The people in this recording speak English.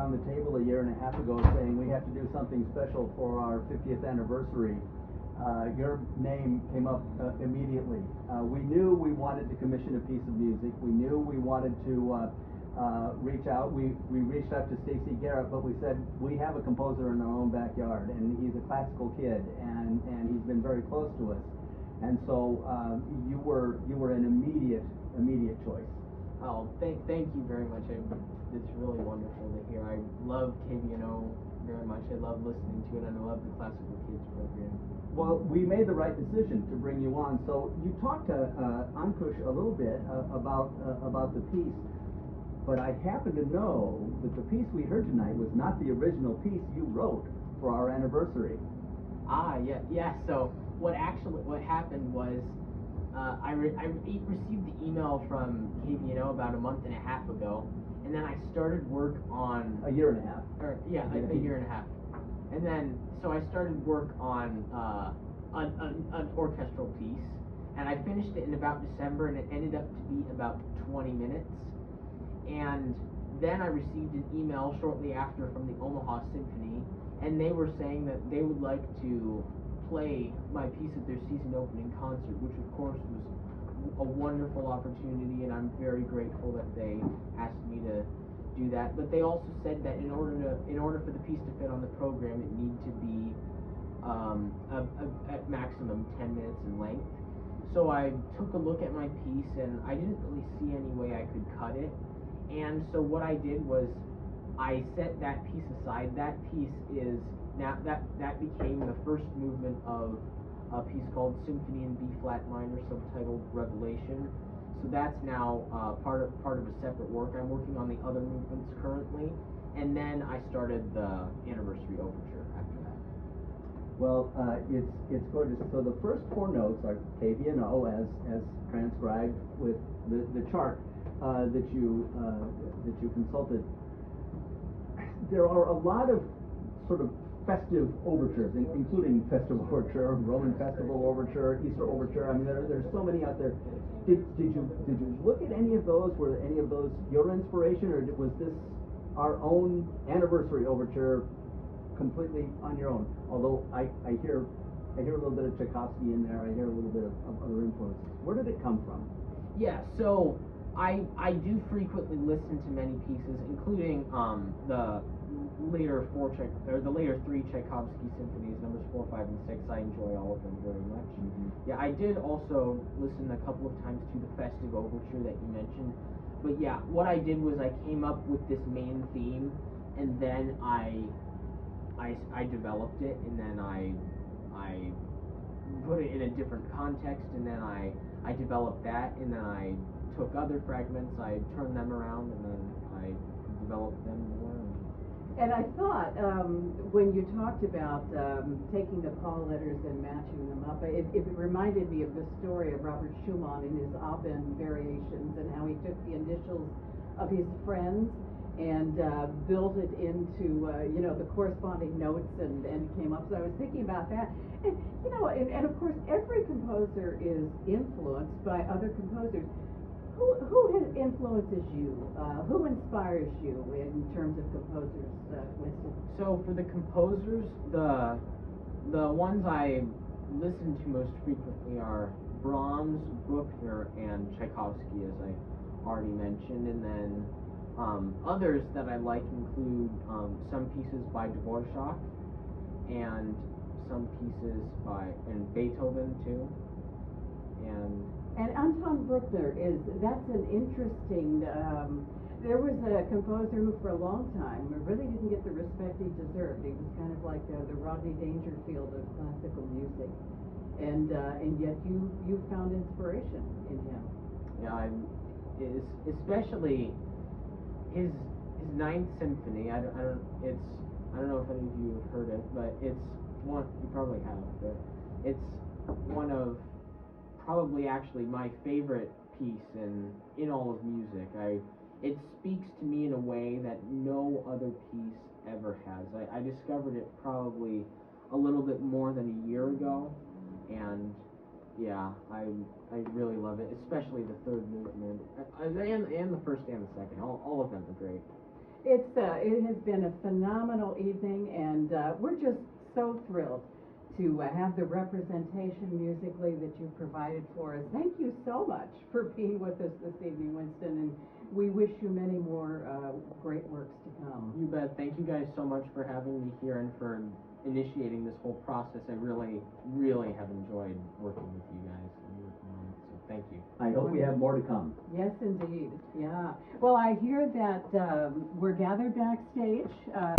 around the table a year and a half ago saying we have to do something special for our 50th anniversary, your name came up immediately. We knew we wanted to commission a piece of music. We knew we wanted to reach out. We reached out to Stacy Garrett, but we said we have a composer in our own backyard, and he's a classical kid, and he's been very close to us. And so you were an immediate choice. Oh, thank you very much. It's really wonderful to hear. I love KVNO very much. I love listening to it, and I love the Classical Kids program. Well, we made the right decision to bring you on. So you talked to Ankush a little bit about the piece, but I happen to know that the piece we heard tonight was not the original piece you wrote for our anniversary. Yeah. So what happened was I received the email from KVNO about a month and a half ago, and then I started work on a year and a half. A year and a half. And then, so I started work on an orchestral piece, and I finished it in about December, and it ended up to be about 20 minutes. And then I received an email shortly after from the Omaha Symphony, and they were saying that they would like to play my piece at their season opening concert, which of course was a wonderful opportunity, and I'm very grateful that they asked me to do that. But they also said that in order for the piece to fit on the program, it needed to be at maximum 10 minutes in length. So I took a look at my piece, and I didn't really see any way I could cut it. And so what I did was I set that piece aside. That piece is now that became the first movement of a piece called Symphony in B flat minor, subtitled Revelation. So that's now part of a separate work. I'm working on the other movements currently, and then I started the anniversary overture after that. Well, it's gorgeous. So the first four notes are KVNO as transcribed with the chart that you consulted. There are a lot of sort of festive overtures, including Festival Overture, Roman Festival Overture, Easter Overture. I mean, there's so many out there. Did you look at any of those? Were any of those your inspiration, or was this our own anniversary overture completely on your own? Although I hear a little bit of Tchaikovsky in there. I hear a little bit of other influences. Where did it come from? Yeah, so I do frequently listen to many pieces, including the later three Tchaikovsky symphonies, numbers 4, 5, and 6. I enjoy all of them very much. Mm-hmm. Yeah, I did also listen a couple of times to the festive overture that you mentioned. But yeah, what I did was I came up with this main theme, and then I developed it, and then I put it in a different context, and then I developed that, and then I took other fragments, I turned them around, and then I developed them more. And I thought, when you talked about taking the call letters and matching them up, it reminded me of the story of Robert Schumann in his Abend variations, and how he took the initials of his friends and built it into the corresponding notes, and came up. So I was thinking about that, and and of course every composer is influenced by other composers. Who influences you? Who inspires you in terms of composers, Winston? So for the composers, the ones I listen to most frequently are Brahms, Bruckner, and Tchaikovsky, as I already mentioned, and then others that I like include some pieces by Dvorak and some pieces by Beethoven too, And Anton Bruckner that's an interesting, there was a composer who for a long time really didn't get the respect he deserved. He was kind of like the Rodney Dangerfield of classical music. And yet you found inspiration in him. Yeah, especially his Ninth Symphony. I don't know if any of you have heard it, but it's one, you probably have, but it's one of probably actually my favorite piece in all of music. It speaks to me in a way that no other piece ever has. I discovered it probably a little bit more than a year ago, and yeah, I really love it, especially the third movement, and the first and the second. All of them are great. It has been a phenomenal evening, and we're just so thrilled to have the representation musically that you provided for us. Thank you so much for being with us this evening, Winston, and we wish you many more great works to come. You bet. Thank you guys so much for having me here and for initiating this whole process. I really, really have enjoyed working with you guys. So thank you. I hope we have more to come. Yes, indeed. Yeah. Well, I hear that we're gathered backstage.